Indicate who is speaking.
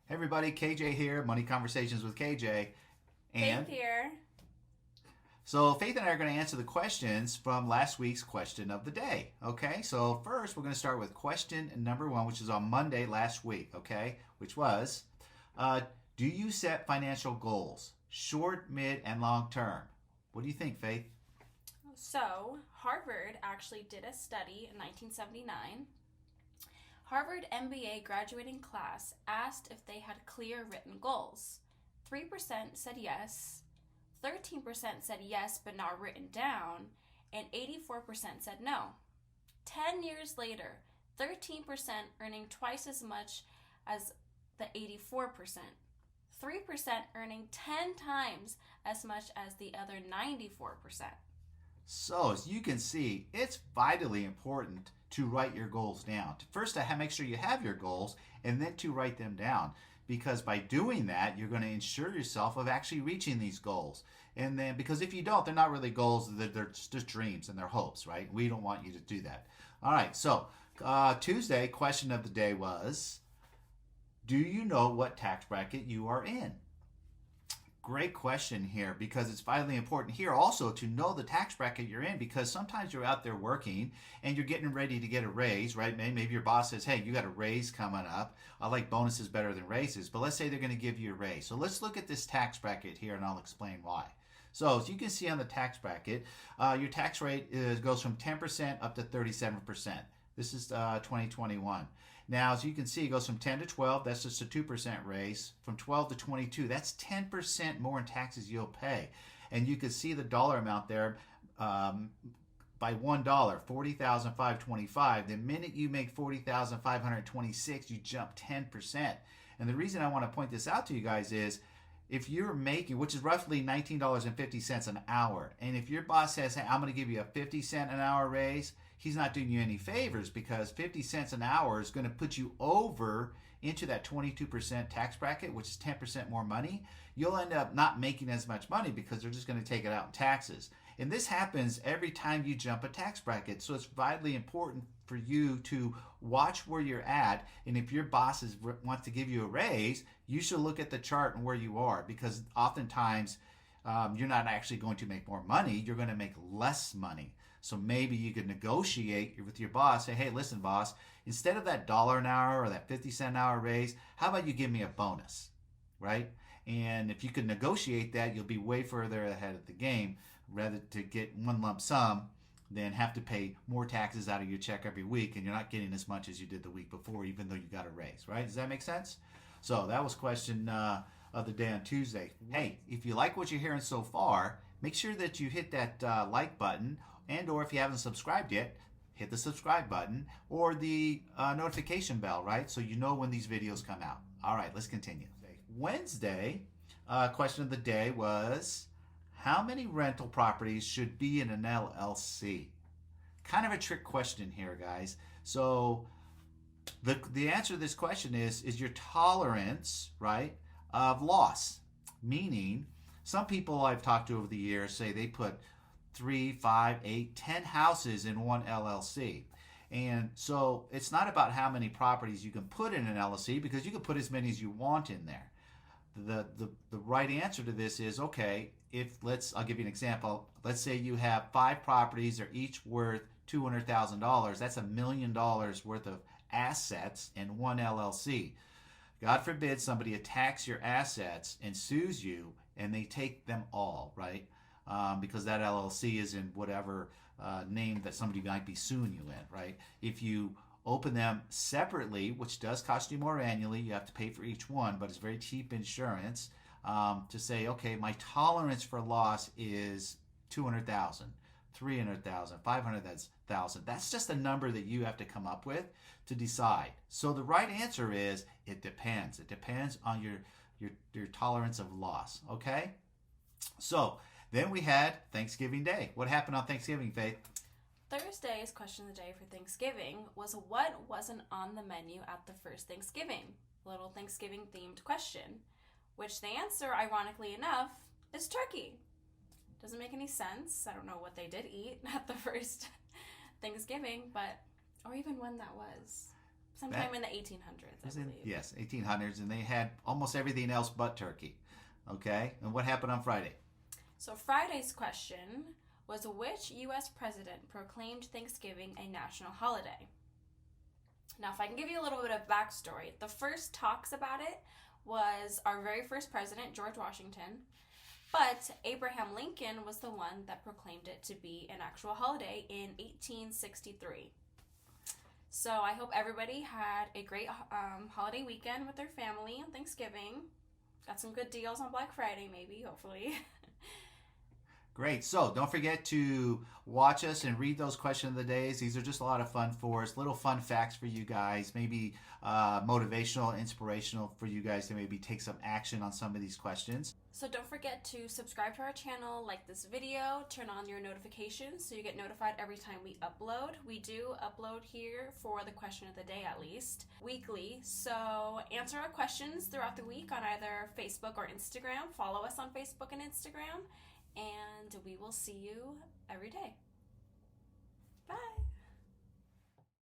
Speaker 1: Hey everybody, KJ here, Money Conversations with KJ.
Speaker 2: Faith
Speaker 1: And
Speaker 2: here.
Speaker 1: so Faith and I are going to answer the questions from last week's question of the day. Okay, so first we're going to start with question number one, which is on Monday last week, okay, which was uh, do you set financial goals, short, mid, and long term? What do you think, Faith?
Speaker 2: So, Harvard actually did a study in 1979. Harvard MBA graduating class asked if they had clear written goals. 3% said yes, 13% said yes but not written down, and 84% said no. 10 years later, 13% earning twice as much as the 84%. 3% earning 10 times as much as the other 94%.
Speaker 1: So, as you can see, it's vitally important to write your goals down. First, to make sure you have your goals, and then to write them down. Because by doing that, you're going to ensure yourself of actually reaching these goals. And then, because if you don't, they're not really goals, they're just dreams and they're hopes, right? We don't want you to do that. All right, so Tuesday, question of the day was do you know what tax bracket you are in? Great question here because it's vitally important here also to know the tax bracket you're in because sometimes you're out there working and you're getting ready to get a raise, right? Maybe your boss says, hey, you got a raise coming up. I like bonuses better than raises, but let's say they're going to give you a raise. So let's look at this tax bracket here and I'll explain why. So as you can see on the tax bracket, your tax rate goes from 10% up to 37%. This is 2021. Now, as you can see, it goes from 10 to 12. That's just a 2% raise. From 12 to 22, that's 10% more in taxes you'll pay. And you can see the dollar amount there by $1, 40,525. The minute you make 40,526, you jump 10%. And the reason I want to point this out to you guys is if you're making, which is roughly $19.50 an hour, and if your boss says, hey, I'm going to give you a 50-cent an hour raise, he's not doing you any favors because 50 cents an hour is going to put you over into that 22% tax bracket, which is 10% more money. You'll end up not making as much money because they're just going to take it out in taxes. And this happens every time you jump a tax bracket. So it's vitally important for you to watch where you're at. And if your boss wants to give you a raise, you should look at the chart and where you are because oftentimes you're not actually going to make more money. You're going to make less money. So maybe you could negotiate with your boss, say, hey, listen, boss, instead of that dollar an hour or that 50-cent an hour raise, how about you give me a bonus, right? And if you could negotiate that, you'll be way further ahead of the game rather to get one lump sum than have to pay more taxes out of your check every week and you're not getting as much as you did the week before, even though you got a raise, right? Does that make sense? So that was question of the day on Tuesday. Hey, if you like what you're hearing so far, make sure that you hit that like button and or if you haven't subscribed yet, hit the subscribe button or the notification bell, right? So you know when these videos come out. All right, let's continue. Wednesday, question of the day was, how many rental properties should be in an LLC? Kind of a trick question here, guys. So the answer to this question is your tolerance, right, of loss. Meaning, some people I've talked to over the years say they put 3, 5, 8, 10 houses in one LLC. And so it's not about how many properties you can put in an LLC because you can put as many as you want in there. The right answer to this is okay, I'll give you an example. Let's say you have 5 properties, they're each worth $200,000. That's $1 million worth of assets in one LLC. God forbid somebody attacks your assets and sues you and they take them all, right? Because that LLC is in whatever name that somebody might be suing you in, right? If you open them separately, which does cost you more annually, you have to pay for each one, but it's very cheap insurance to say, okay, my tolerance for loss is 200,000, 300,000, 500,000. That's just a number that you have to come up with to decide. So the right answer is it depends. It depends on your tolerance of loss, okay? So then we had Thanksgiving Day. What happened on Thanksgiving, Faith?
Speaker 2: Thursday's question of the day for Thanksgiving was what wasn't on the menu at the first Thanksgiving? Little Thanksgiving themed question, which the answer, ironically enough, is turkey. Doesn't make any sense. I don't know what they did eat at the first Thanksgiving, but or even when that was. Sometime in the 1800s, I believe.
Speaker 1: Yes, 1800s, and they had almost everything else but turkey. Okay, and what happened on Friday?
Speaker 2: So Friday's question was, which U.S. president proclaimed Thanksgiving a national holiday? Now, if I can give you a little bit of backstory, the first talks about it was our very first president, George Washington, but Abraham Lincoln was the one that proclaimed it to be an actual holiday in 1863. So I hope everybody had a great holiday weekend with their family on Thanksgiving. Got some good deals on Black Friday, maybe, hopefully.
Speaker 1: Great. So don't forget to watch us and read those question of the days. These are just a lot of fun for us. Little fun facts for you guys. Maybe motivational, inspirational for you guys to maybe take some action on some of these questions.
Speaker 2: So don't forget to subscribe to our channel, like this video, turn on your notifications so you get notified every time we upload. We do upload here for the question of the day at least, weekly. So answer our questions throughout the week on either Facebook or Instagram. Follow us on Facebook and Instagram. And we will see you every day.